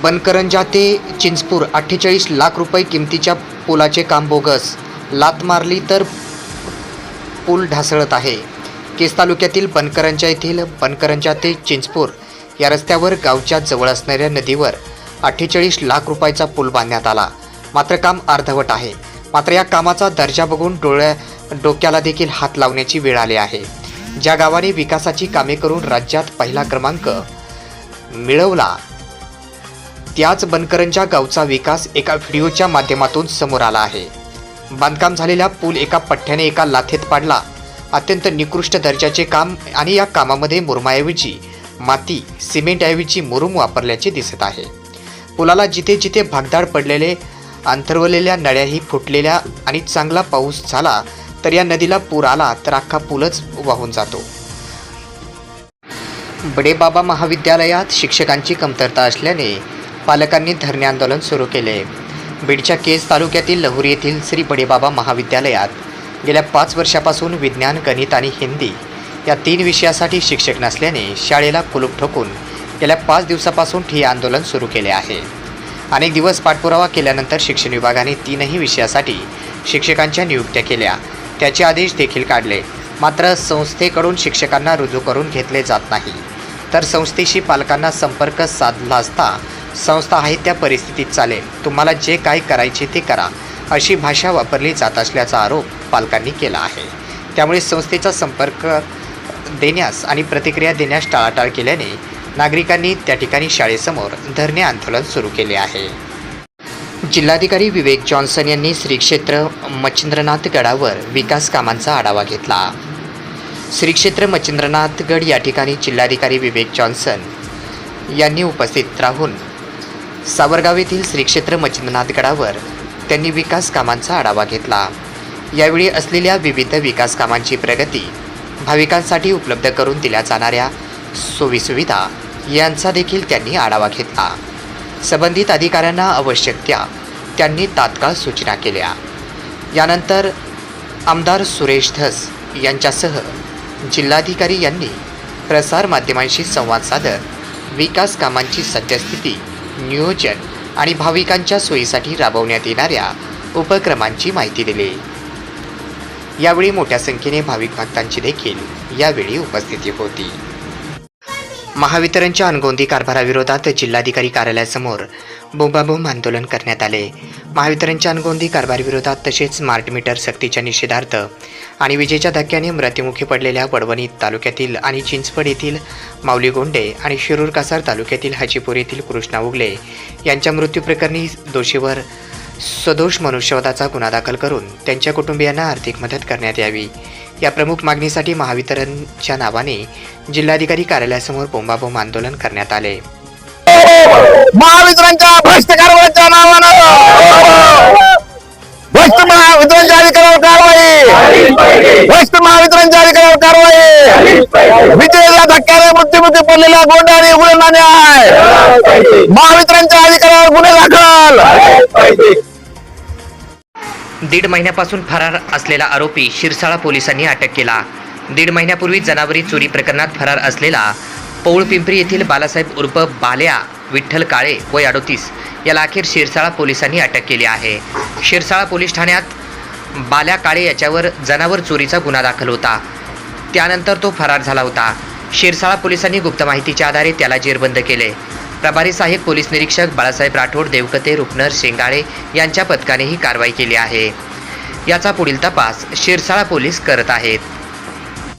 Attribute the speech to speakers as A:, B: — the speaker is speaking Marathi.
A: बनकरंजा ते चिंचपूर 48 लाख रुपये किमतीच्या पुलाचे काम बोगस. लात मारली तर पूल ढासळत आहे. केज तालुक्यातील बनकरंजा ते चिंचपूर या रस्त्यावर गावच्या जवळ असणाऱ्या नदीवर 48 लाख रुपयाचा पूल बांधण्यात आला. मात्र काम अर्धवट आहे. मात्र या कामाचा दर्जा बघून डोक्याला देखील हात लावण्याची वेळ आली आहे. ज्या गावाने विकासाची कामे करून राज्यात पहिला क्रमांक मिळवला त्याच बनकरंजा गावचा विकास एका व्हिडिओच्या माध्यमातून समोर आला आहे. बांधकाम झालेला पूल एका पठ्ठ्याने एका लाथेत पाडला. अत्यंत निकृष्ट दर्जाचे काम आणि या कामामध्ये मुरुमाऐवजी माती, सिमेंटऐवजी मुरुम वापरल्याचे दिसत आहे. पुलाला जिथे जिथे भागदाड पडलेले, अंतरवलेल्या नळ्याही फुटलेल्या आणि चांगला पाऊस झाला तर या नदीला पूर आला तर अख्खा पूलच वाहून जातो. बडेबाबा महाविद्यालयात शिक्षकांची कमतरता असल्याने पालकांनी धरणे आंदोलन सुरू केले. बीडच्या केज तालुक्यातील लहुरी येथील श्री बडेबाबा महाविद्यालयात गेल्या 5 वर्षापासून विज्ञान, गणित आणि हिंदी या 3 विषयासाठी शिक्षक नसल्याने शाळेला कुलूप ठोकून गेल्या 5 दिवसापासून ठिय्या आंदोलन सुरू केले आहे. अनेक दिवस पाठपुरावा केल्यानंतर शिक्षण विभागाने 3ही विषयासाठी शिक्षकांच्या नियुक्त्या केल्या. त्याचे आदेश देखील काढले. मात्र संस्थेकडून शिक्षकांना रुजू करून घेतले जात नाही. तर संस्थेशी पालकांना संपर्क साधला असता संस्था आहे त्या परिस्थितीत चालेल, तुम्हाला जे काय करायचे ते करा अशी भाषा वापरली जात असल्याचा आरोप पालकांनी केला आहे. त्यामुळे संस्थेचा संपर्क देण्यास आणि प्रतिक्रिया देण्यास टाळाटाळ केल्याने नागरिकांनी त्या ठिकाणी शाळेसमोर धरणे आंदोलन सुरू केले आहे. जिल्हाधिकारी विवेक जॉन्सन यांनी श्री क्षेत्र मच्छिंद्रनाथ गडावर विकास कामांचा आढावा घेतला. श्री क्षेत्र मच्छिंद्रनाथ गड या ठिकाणी जिल्हाधिकारी विवेक जॉन्सन यांनी उपस्थित राहून सावरगाव येथील श्री क्षेत्र मच्छिंद्रनाथ गडावर त्यांनी विकास कामांचा आढावा घेतला. यावेळी असलेल्या विविध विकास कामांची प्रगती, भाविकांसाठी उपलब्ध करून दिल्या जाणाऱ्या सोयीसुविधा यांचा देखील त्यांनी आढावा घेतला. संबंधित अधिकाऱ्यांना आवश्यक त्यांनी तात्काळ सूचना केल्या. यानंतर आमदार सुरेश धस यांच्यासह जिल्हाधिकारी यांनी प्रसारमाध्यमांशी संवाद साधत विकास कामांची सद्यस्थिती, नियोजन आणि भाविकांच्या सोयीसाठी राबवण्यात येणाऱ्या उपक्रमांची माहिती दिली. यावेळी मोठ्या संख्येने भाविक भक्तांची देखील यावेळी उपस्थिती होती. महावितरणच्या अनगोंदी कारभाराविरोधात जिल्हाधिकारी कार्यालयासमोर बोंबाबोंब आंदोलन करण्यात आले. महावितरणच्या अनगोंदी कारभाराविरोधात तसेच स्मार्ट मीटर सक्तीच्या निषेधार्थ आणि विजेच्या धक्क्याने मृत्युमुखी पडलेल्या वडवणी तालुक्यातील आणि चिंचवड येथील माऊली गोंडे आणि शिरूर कासार तालुक्यातील हाजीपूर येथील कृष्णा उगले यांच्या मृत्यूप्रकरणी दोषीवर सदोष मनुष्यवधाचा गुन्हा दाखल करून त्यांच्या कुटुंबियांना आर्थिक मदत करण्यात यावी या प्रमुख मागणीसाठी महावितरणच्या नावाने जिल्हाधिकारी कार्यालयासमोर बोंबाबोंब आंदोलन करण्यात आले.
B: महावितरणच्या भ्रष्ट कारभाराच्या नावानं भ्रष्ट महावितरणच्या अधिकाऱ्यावर कारवाई, भ्रष्ट महावितरणच्या अधिकाऱ्यावर कारवाई, विजेच्या धक्क्याने मृत्युमुखी पडलेल्या गोंडे आणि उघड्यांना न्याय, महावितरणच्या अधिकाऱ्यावर गुन्हे दाखल.
A: 1.5 महिन्यापासून फरार असलेला आरोपी शिरसाळा पोलिसांनी अटक केला. 1.5 महिन्यापूर्वी जनावरी चोरी प्रकरणात फरार असलेला पौळपिंपरी येथील बालासाहेब उर्फ बाल्या विठ्ठल काळे वय 38 याला अखेर शिरसाळा पोलिसांनी अटक केली आहे. शिरसाळा पोलीस ठाण्यात बाल्या काळे याच्यावर जनावर चोरीचा गुन्हा दाखल होता. त्यानंतर तो फरार झाला होता. शिरसाळा पोलिसांनी गुप्त माहितीच्या आधारे त्याला जेरबंद केले. प्रभारी सहाय्यक पोलीस निरीक्षक बाळासाहेब राठोड, देवकते, रुपनर, शेंगाळे यांच्या पथकाने ही कारवाई केली आहे. याचा पुढील तपास शिरसाळा पोलीस करत आहेत.